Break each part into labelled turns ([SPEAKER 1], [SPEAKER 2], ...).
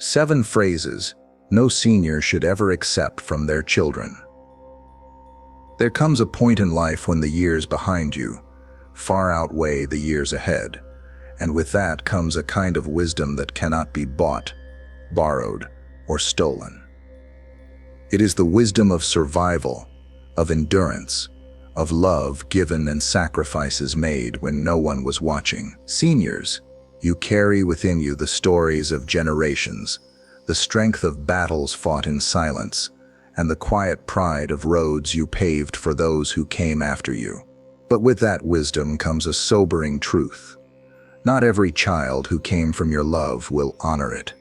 [SPEAKER 1] 7 phrases no senior should ever accept from their children. There comes a point in life when the years behind you far outweigh the years ahead, and with that comes a kind of wisdom that cannot be bought, borrowed, or stolen. It is the wisdom of survival, of endurance, of love given and sacrifices made when no one was watching. Seniors, you carry within you the stories of generations, the strength of battles fought in silence, and the quiet pride of roads you paved for those who came after you. But with that wisdom comes a sobering truth. Not every child who came from your love will honor it.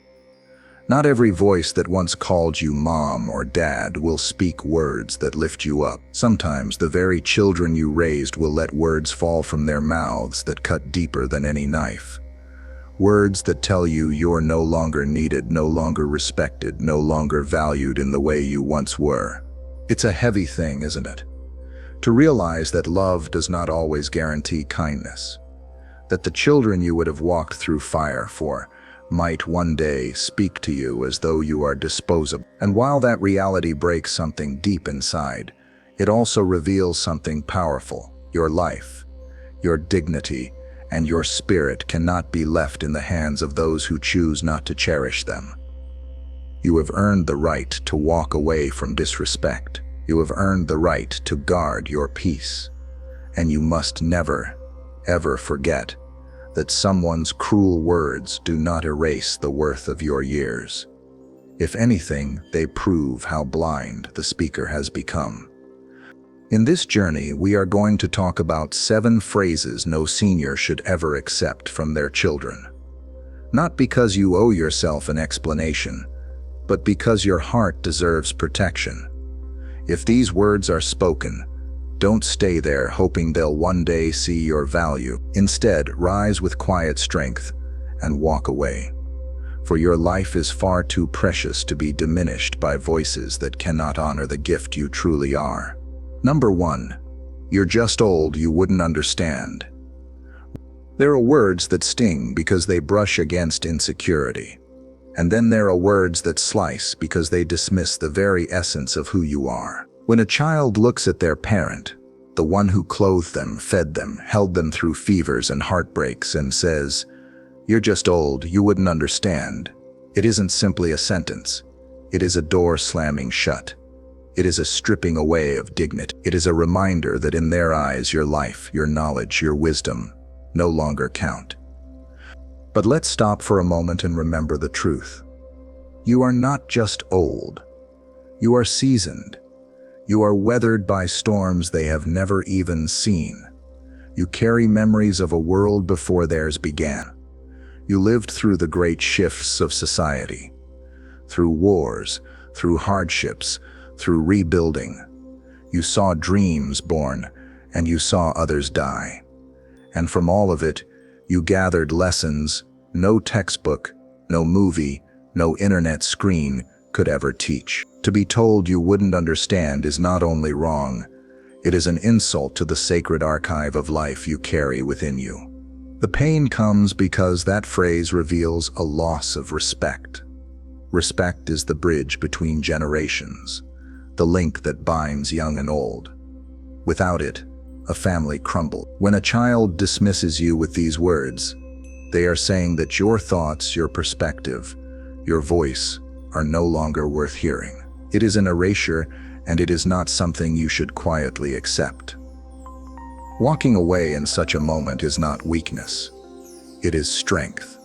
[SPEAKER 1] Not every voice that once called you mom or dad will speak words that lift you up. Sometimes the very children you raised will let words fall from their mouths that cut deeper than any knife. Words that tell you you're no longer needed, no longer respected, no longer valued in the way you once were. It's a heavy thing, isn't it? To realize that love does not always guarantee kindness. That the children you would have walked through fire for might one day speak to you as though you are disposable. And while that reality breaks something deep inside, it also reveals something powerful. Your life, your dignity, and your spirit cannot be left in the hands of those who choose not to cherish them. You have earned the right to walk away from disrespect. You have earned the right to guard your peace. And you must never, ever forget that someone's cruel words do not erase the worth of your years. If anything, they prove how blind the speaker has become. In this journey, we are going to talk about 7 phrases no senior should ever accept from their children. Not because you owe yourself an explanation, but because your heart deserves protection. If these words are spoken, don't stay there hoping they'll one day see your value. Instead, rise with quiet strength and walk away. For your life is far too precious to be diminished by voices that cannot honor the gift you truly are. Number 1. You're just old, you wouldn't understand. There are words that sting because they brush against insecurity. And then there are words that slice because they dismiss the very essence of who you are. When a child looks at their parent, the one who clothed them, fed them, held them through fevers and heartbreaks, and says, "You're just old, you wouldn't understand," it isn't simply a sentence. It is a door slamming shut. It is a stripping away of dignity. It is a reminder that in their eyes your life, your knowledge, your wisdom no longer count. But let's stop for a moment and remember the truth. You are not just old. You are seasoned. You are weathered by storms they have never even seen. You carry memories of a world before theirs began. You lived through the great shifts of society, through wars, through hardships, through rebuilding. You saw dreams born, and you saw others die. And from all of it, you gathered lessons no textbook, no movie, no internet screen could ever teach. To be told you wouldn't understand is not only wrong, it is an insult to the sacred archive of life you carry within you. The pain comes because that phrase reveals a loss of respect. Respect is the bridge between generations, the link that binds young and old. Without it, a family crumbles. When a child dismisses you with these words, they are saying that your thoughts, your perspective, your voice are no longer worth hearing. It is an erasure, and it is not something you should quietly accept. Walking away in such a moment is not weakness. It is strength.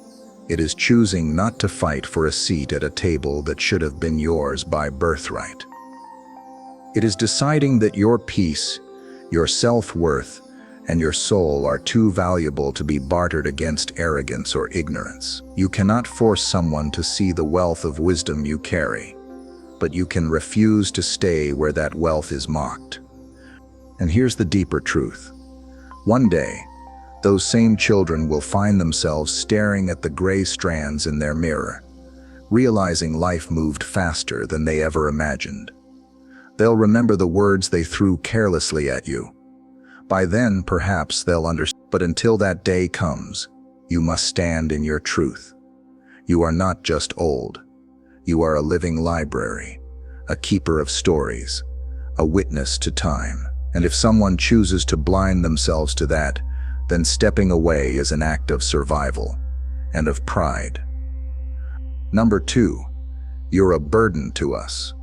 [SPEAKER 1] It is choosing not to fight for a seat at a table that should have been yours by birthright. It is deciding that your peace, your self-worth, and your soul are too valuable to be bartered against arrogance or ignorance. You cannot force someone to see the wealth of wisdom you carry, but you can refuse to stay where that wealth is mocked. And here's the deeper truth. One day, those same children will find themselves staring at the gray strands in their mirror, realizing life moved faster than they ever imagined. They'll remember the words they threw carelessly at you. By then, perhaps they'll understand. But until that day comes, you must stand in your truth. You are not just old. You are a living library, a keeper of stories, a witness to time. And if someone chooses to blind themselves to that, then stepping away is an act of survival and of pride. Number 2, you're a burden to us.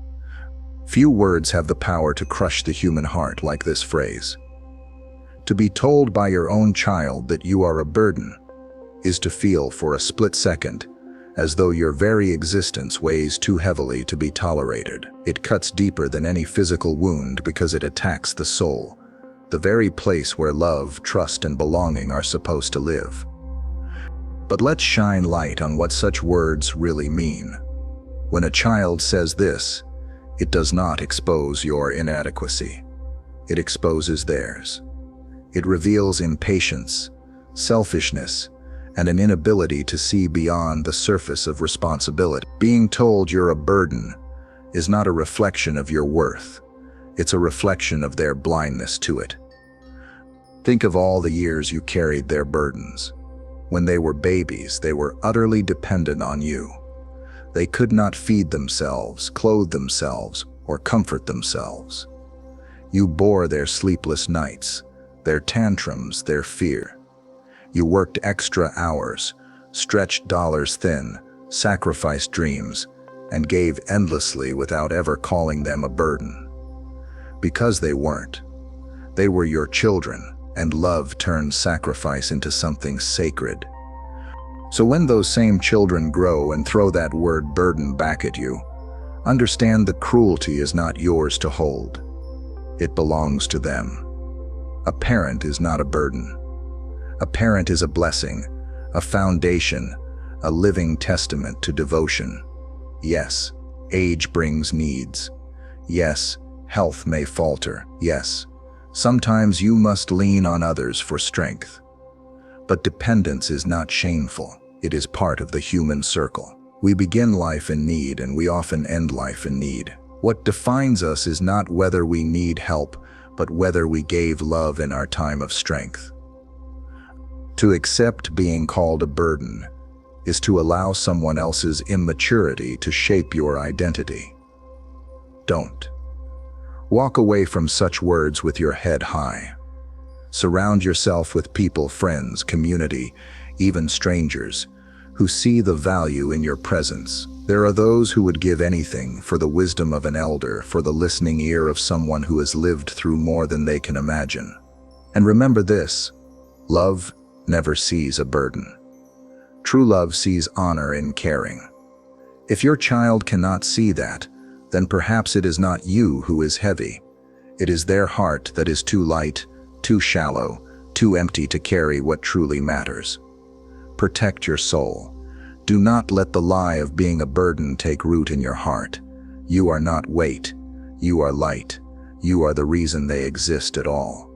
[SPEAKER 1] Few words have the power to crush the human heart like this phrase. To be told by your own child that you are a burden is to feel for a split second as though your very existence weighs too heavily to be tolerated. It cuts deeper than any physical wound because it attacks the soul, the very place where love, trust, and belonging are supposed to live. But let's shine light on what such words really mean. When a child says this, it does not expose your inadequacy. It exposes theirs. It reveals impatience, selfishness, and an inability to see beyond the surface of responsibility. Being told you're a burden is not a reflection of your worth. It's a reflection of their blindness to it. Think of all the years you carried their burdens. When they were babies, they were utterly dependent on you. They could not feed themselves, clothe themselves, or comfort themselves. You bore their sleepless nights, their tantrums, their fear. You worked extra hours, stretched dollars thin, sacrificed dreams, and gave endlessly without ever calling them a burden. Because they weren't. They were your children, and love turned sacrifice into something sacred. So when those same children grow and throw that word burden back at you, understand the cruelty is not yours to hold. It belongs to them. A parent is not a burden. A parent is a blessing, a foundation, a living testament to devotion. Yes, age brings needs. Yes, health may falter. Yes, sometimes you must lean on others for strength. But dependence is not shameful. It is part of the human circle. We begin life in need and we often end life in need. What defines us is not whether we need help, but whether we gave love in our time of strength. To accept being called a burden is to allow someone else's immaturity to shape your identity. Don't. Walk away from such words with your head high. Surround yourself with people, friends, community, even strangers, who see the value in your presence. There are those who would give anything for the wisdom of an elder, for the listening ear of someone who has lived through more than they can imagine. And remember this, love never sees a burden. True love sees honor in caring. If your child cannot see that, then perhaps it is not you who is heavy. It is their heart that is too light, too shallow, too empty to carry what truly matters. Protect your soul. Do not let the lie of being a burden take root in your heart. You are not weight. You are light. You are the reason they exist at all.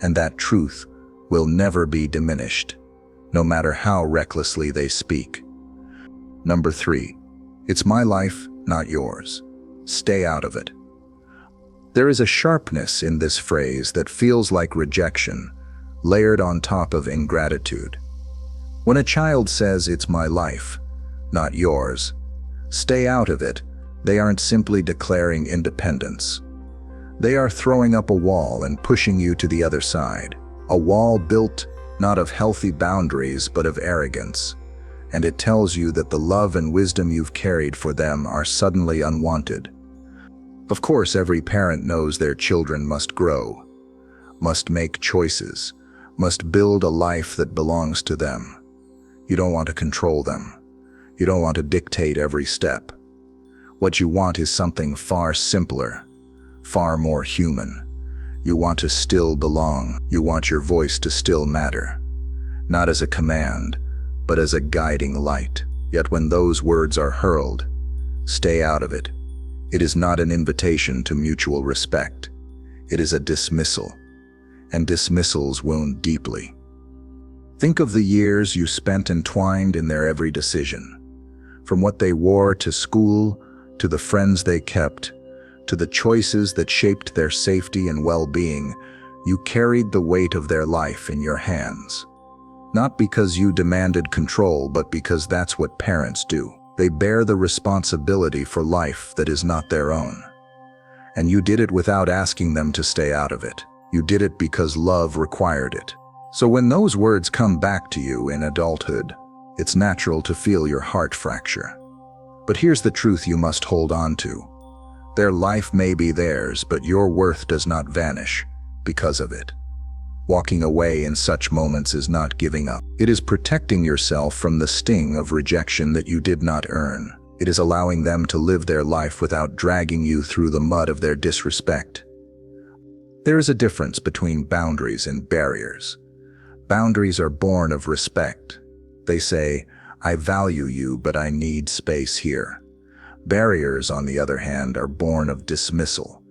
[SPEAKER 1] And that truth will never be diminished, no matter how recklessly they speak. Number 3, it's my life, not yours. Stay out of it. There is a sharpness in this phrase that feels like rejection, layered on top of ingratitude. When a child says, "It's my life, not yours," stay out of it, they aren't simply declaring independence. They are throwing up a wall and pushing you to the other side. A wall built not of healthy boundaries but of arrogance. And it tells you that the love and wisdom you've carried for them are suddenly unwanted. Of course, every parent knows their children must grow, must make choices, must build a life that belongs to them. You don't want to control them. You don't want to dictate every step. What you want is something far simpler, far more human. You want to still belong. You want your voice to still matter, not as a command, but as a guiding light. Yet when those words are hurled, stay out of it. It is not an invitation to mutual respect. It is a dismissal, and dismissals wound deeply. Think of the years you spent entwined in their every decision, from what they wore to school, to the friends they kept, to the choices that shaped their safety and well-being. You carried the weight of their life in your hands. Not because you demanded control, but because that's what parents do. They bear the responsibility for life that is not their own. And you did it without asking them to stay out of it. You did it because love required it. So when those words come back to you in adulthood, it's natural to feel your heart fracture. But here's the truth you must hold on to. Their life may be theirs, but your worth does not vanish because of it. Walking away in such moments is not giving up. It is protecting yourself from the sting of rejection that you did not earn. It is allowing them to live their life without dragging you through the mud of their disrespect. There is a difference between boundaries and barriers. Boundaries are born of respect. They say, I value you, but I need space here. Barriers, on the other hand, are born of dismissal.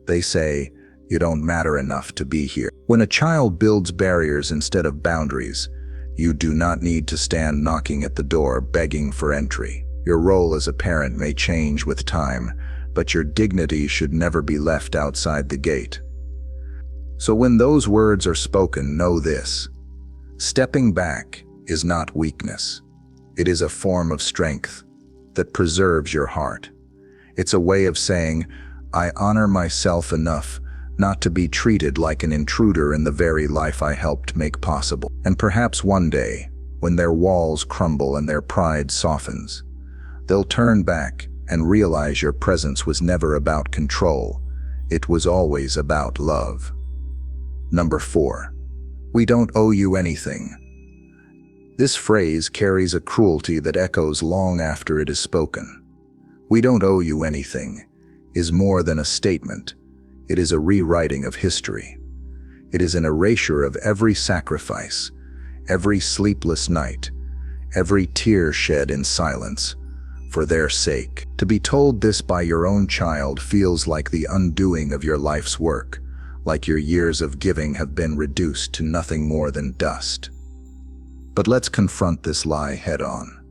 [SPEAKER 1] They say, you don't matter enough to be here. When a child builds barriers instead of boundaries, you do not need to stand knocking at the door begging for entry. Your role as a parent may change with time, but your dignity should never be left outside the gate. So when those words are spoken, know this. Stepping back is not weakness. It is a form of strength that preserves your heart. It's a way of saying, I honor myself enough not to be treated like an intruder in the very life I helped make possible. And perhaps one day, when their walls crumble and their pride softens, they'll turn back and realize your presence was never about control. It was always about love. Number 4. We don't owe you anything. This phrase carries a cruelty that echoes long after it is spoken. We don't owe you anything is more than a statement. It is a rewriting of history. It is an erasure of every sacrifice, every sleepless night, every tear shed in silence, for their sake. To be told this by your own child feels like the undoing of your life's work, like your years of giving have been reduced to nothing more than dust. But let's confront this lie head-on.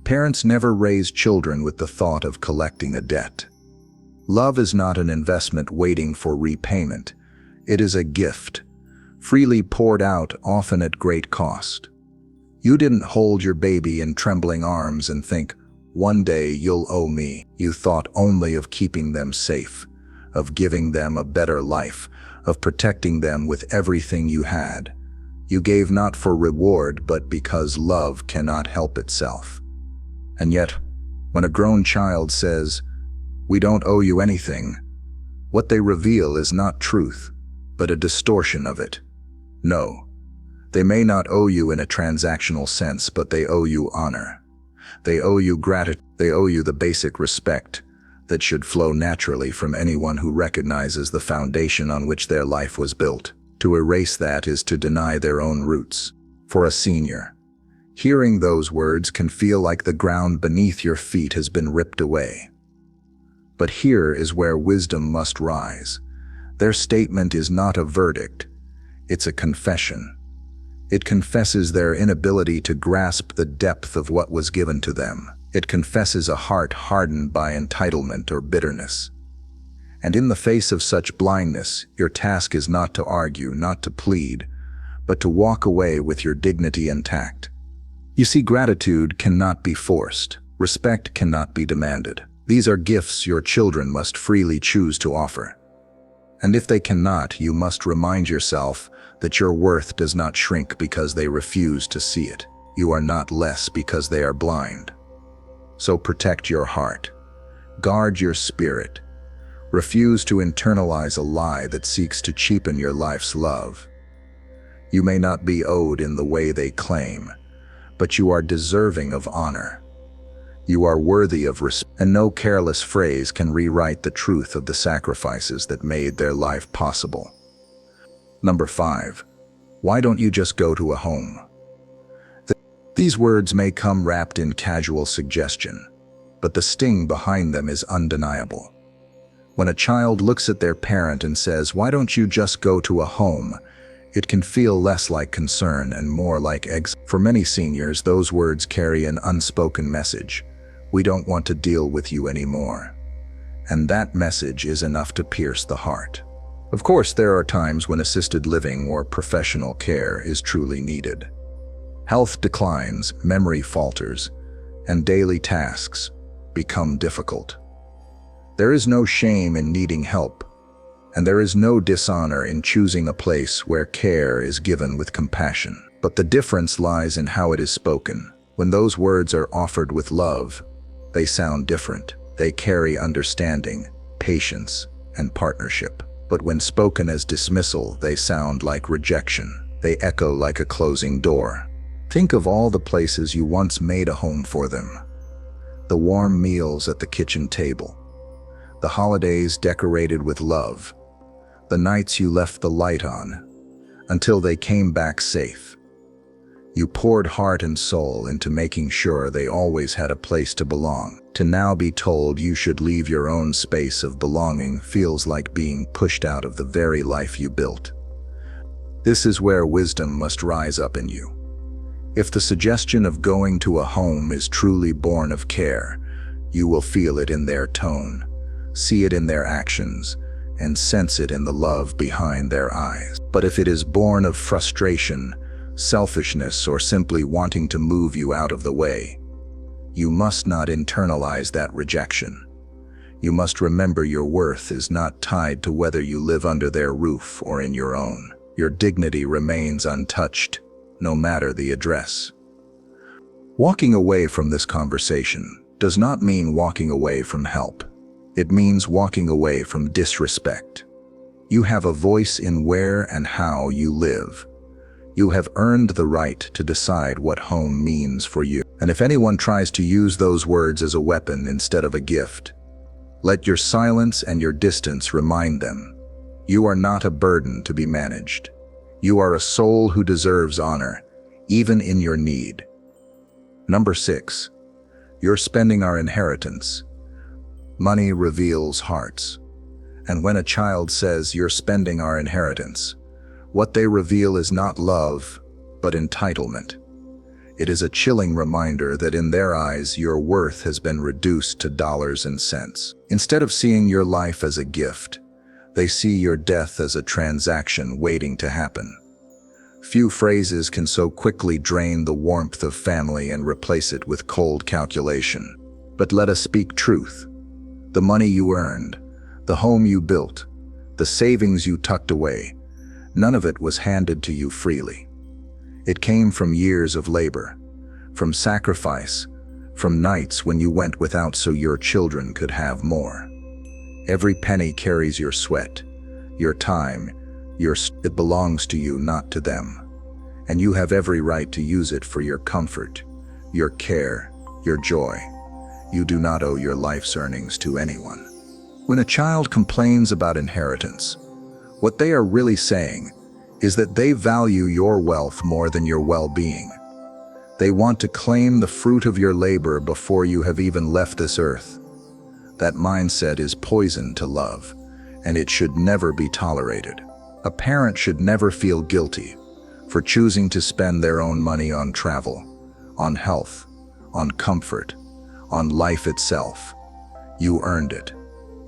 [SPEAKER 1] Parents never raise children with the thought of collecting a debt. Love is not an investment waiting for repayment. It is a gift, freely poured out, often at great cost. You didn't hold your baby in trembling arms and think, one day you'll owe me. You thought only of keeping them safe, of giving them a better life, of protecting them with everything you had. You gave not for reward, but because love cannot help itself. And yet, when a grown child says, we don't owe you anything, what they reveal is not truth, but a distortion of it. No, they may not owe you in a transactional sense, but they owe you honor. They owe you gratitude. They owe you the basic respect that should flow naturally from anyone who recognizes the foundation on which their life was built. To erase that is to deny their own roots. For a senior, hearing those words can feel like the ground beneath your feet has been ripped away. But here is where wisdom must rise. Their statement is not a verdict, it's a confession. It confesses their inability to grasp the depth of what was given to them. It confesses a heart hardened by entitlement or bitterness. And in the face of such blindness, your task is not to argue, not to plead, but to walk away with your dignity intact. You see, gratitude cannot be forced. Respect cannot be demanded. These are gifts your children must freely choose to offer. And if they cannot, you must remind yourself that your worth does not shrink because they refuse to see it. You are not less because they are blind. So protect your heart. Guard your spirit. Refuse to internalize a lie that seeks to cheapen your life's love. You may not be owed in the way they claim, but you are deserving of honor. You are worthy of respect, and no careless phrase can rewrite the truth of the sacrifices that made their life possible. Number 5. Why don't you just go to a home? These words may come wrapped in casual suggestion, but the sting behind them is undeniable. When a child looks at their parent and says, why don't you just go to a home? It can feel less like concern and more like exile. For many seniors, those words carry an unspoken message. We don't want to deal with you anymore. And that message is enough to pierce the heart. Of course, there are times when assisted living or professional care is truly needed. Health declines, memory falters, and daily tasks become difficult. There is no shame in needing help, and there is no dishonor in choosing a place where care is given with compassion. But the difference lies in how it is spoken. When those words are offered with love, they sound different. They carry understanding, patience, and partnership. But when spoken as dismissal, they sound like rejection. They echo like a closing door. Think of all the places you once made a home for them. The warm meals at the kitchen table, the holidays decorated with love, the nights you left the light on, until they came back safe. You poured heart and soul into making sure they always had a place to belong. To now be told you should leave your own space of belonging feels like being pushed out of the very life you built. This is where wisdom must rise up in you. If the suggestion of going to a home is truly born of care, you will feel it in their tone, see it in their actions, and sense it in the love behind their eyes. But if it is born of frustration, selfishness, or simply wanting to move you out of the way, you must not internalize that rejection. You must remember your worth is not tied to whether you live under their roof or in your own. Your dignity remains untouched, no matter the address. Walking away from this conversation does not mean walking away from help. It means walking away from disrespect. You have a voice in where and how you live. You have earned the right to decide what home means for you. And if anyone tries to use those words as a weapon instead of a gift, let your silence and your distance remind them, you are not a burden to be managed. You are a soul who deserves honor, even in your need. Number 6, you're spending our inheritance. Money reveals hearts. And when a child says you're spending our inheritance, what they reveal is not love, but entitlement. It is a chilling reminder that in their eyes, your worth has been reduced to dollars and cents. Instead of seeing your life as a gift, they see your death as a transaction waiting to happen. Few phrases can so quickly drain the warmth of family and replace it with cold calculation. But let us speak truth. The money you earned, the home you built, the savings you tucked away, none of it was handed to you freely. It came from years of labor, from sacrifice, from nights when you went without so your children could have more. Every penny carries your sweat, your time, it belongs to you, not to them. And you have every right to use it for your comfort, your care, your joy. You do not owe your life's earnings to anyone. When a child complains about inheritance, what they are really saying is that they value your wealth more than your well-being. They want to claim the fruit of your labor before you have even left this earth. That mindset is poison to love, and it should never be tolerated. A parent should never feel guilty for choosing to spend their own money on travel, on health, on comfort, on life itself. You earned it.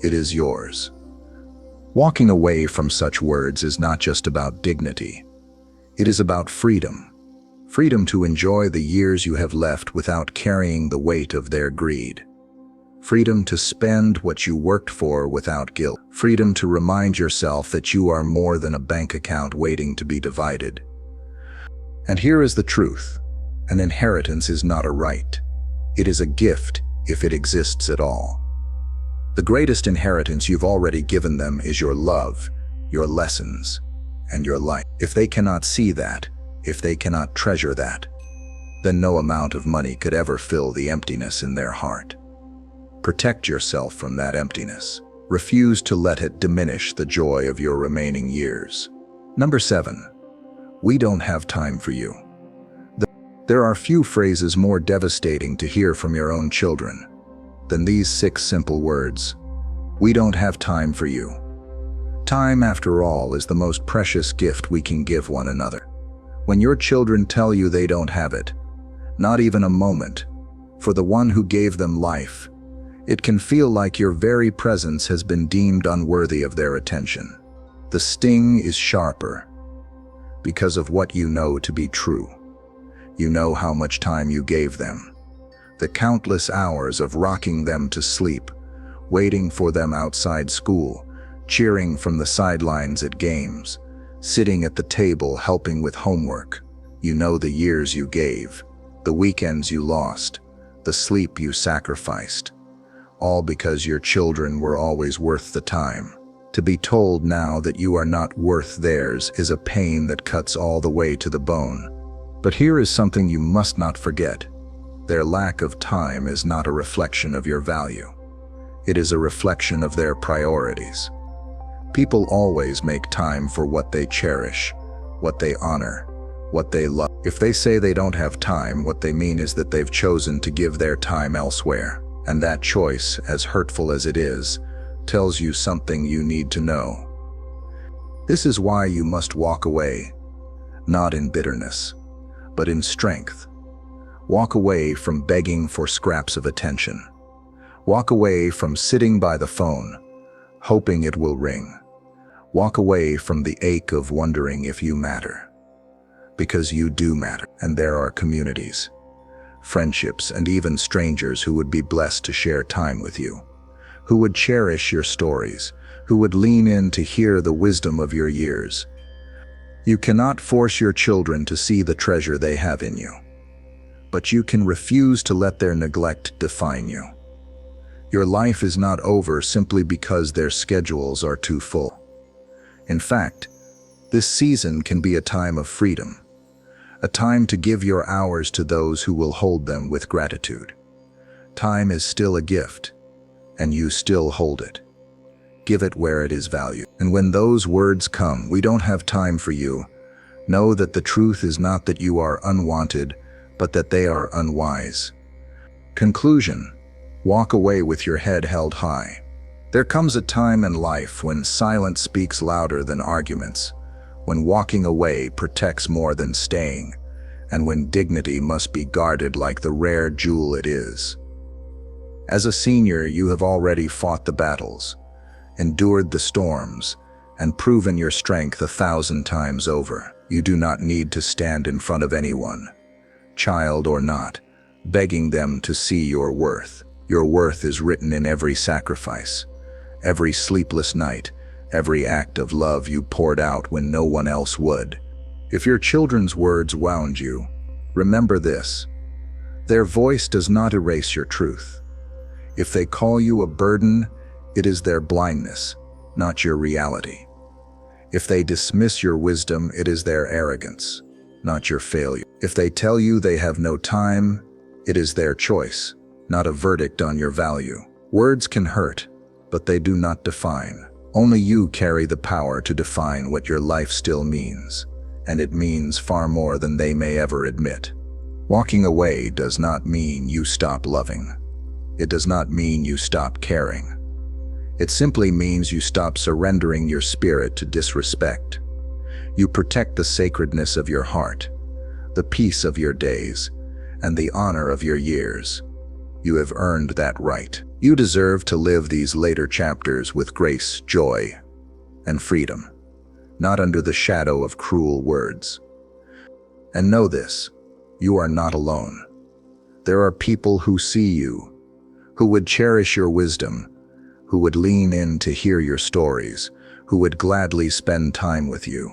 [SPEAKER 1] It is yours. Walking away from such words is not just about dignity. It is about freedom. Freedom to enjoy the years you have left without carrying the weight of their greed. Freedom to spend what you worked for without guilt. Freedom to remind yourself that you are more than a bank account waiting to be divided. And here is the truth. An inheritance is not a right. It is a gift, if it exists at all. The greatest inheritance you've already given them is your love, your lessons, and your life. If they cannot see that, if they cannot treasure that, then no amount of money could ever fill the emptiness in their heart. Protect yourself from that emptiness. Refuse to let it diminish the joy of your remaining years. Number 7, we don't have time for you. There are few phrases more devastating to hear from your own children than these 6 simple words. We don't have time for you. Time, after all, is the most precious gift we can give one another. When your children tell you they don't have it, not even a moment, for the one who gave them life, it can feel like your very presence has been deemed unworthy of their attention. The sting is sharper because of what you know to be true. You know how much time you gave them, The countless hours of rocking them to sleep, waiting for them outside school, cheering from the sidelines at games, sitting at the table helping with homework. You know the years you gave, the weekends you lost, the sleep you sacrificed, all because your children were always worth the time. To be told now that you are not worth theirs is a pain that cuts all the way to the bone. But here is something you must not forget. Their lack of time is not a reflection of your value. It is a reflection of their priorities. People always make time for what they cherish, what they honor, what they love. If they say they don't have time, what they mean is that they've chosen to give their time elsewhere. And that choice, as hurtful as it is, tells you something you need to know. This is why you must walk away, not in bitterness, but in strength. Walk away from begging for scraps of attention. Walk away from sitting by the phone, hoping it will ring. Walk away from the ache of wondering if you matter. Because you do matter, and there are communities, friendships, and even strangers who would be blessed to share time with you, who would cherish your stories, who would lean in to hear the wisdom of your years. You cannot force your children to see the treasure they have in you, but you can refuse to let their neglect define you. Your life is not over simply because their schedules are too full. In fact, this season can be a time of freedom, a time to give your hours to those who will hold them with gratitude. Time is still a gift, and you still hold it. Give it where it is valued. And when those words come, "We don't have time for you," know that the truth is not that you are unwanted, but that they are unwise. Conclusion: walk away with your head held high. There comes a time in life when silence speaks louder than arguments, when walking away protects more than staying, and when dignity must be guarded like the rare jewel it is. As a senior, you have already fought the battles, endured the storms, and proven your strength 1,000 times over. You do not need to stand in front of anyone, child or not, begging them to see your worth. Your worth is written in every sacrifice, every sleepless night, every act of love you poured out when no one else would. If your children's words wound you, remember this: their voice does not erase your truth. If they call you a burden, it is their blindness, not your reality. If they dismiss your wisdom, it is their arrogance, not your failure. If they tell you they have no time, it is their choice, not a verdict on your value. Words can hurt, but they do not define. Only you carry the power to define what your life still means, and it means far more than they may ever admit. Walking away does not mean you stop loving. It does not mean you stop caring. It simply means you stop surrendering your spirit to disrespect. You protect the sacredness of your heart, the peace of your days, and the honor of your years. You have earned that right. You deserve to live these later chapters with grace, joy, and freedom, not under the shadow of cruel words. And know this: you are not alone. There are people who see you, who would cherish your wisdom, who would lean in to hear your stories, who would gladly spend time with you.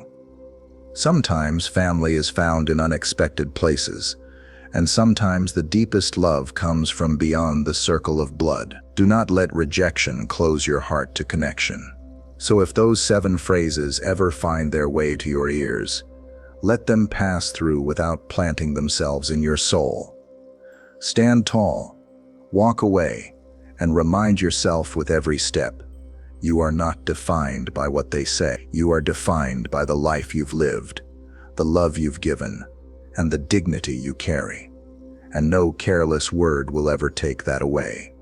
[SPEAKER 1] Sometimes family is found in unexpected places, and sometimes the deepest love comes from beyond the circle of blood. Do not let rejection close your heart to connection. So if those 7 phrases ever find their way to your ears, let them pass through without planting themselves in your soul. Stand tall, walk away, and remind yourself with every step: you are not defined by what they say. You are defined by the life you've lived, the love you've given, and the dignity you carry. And no careless word will ever take that away.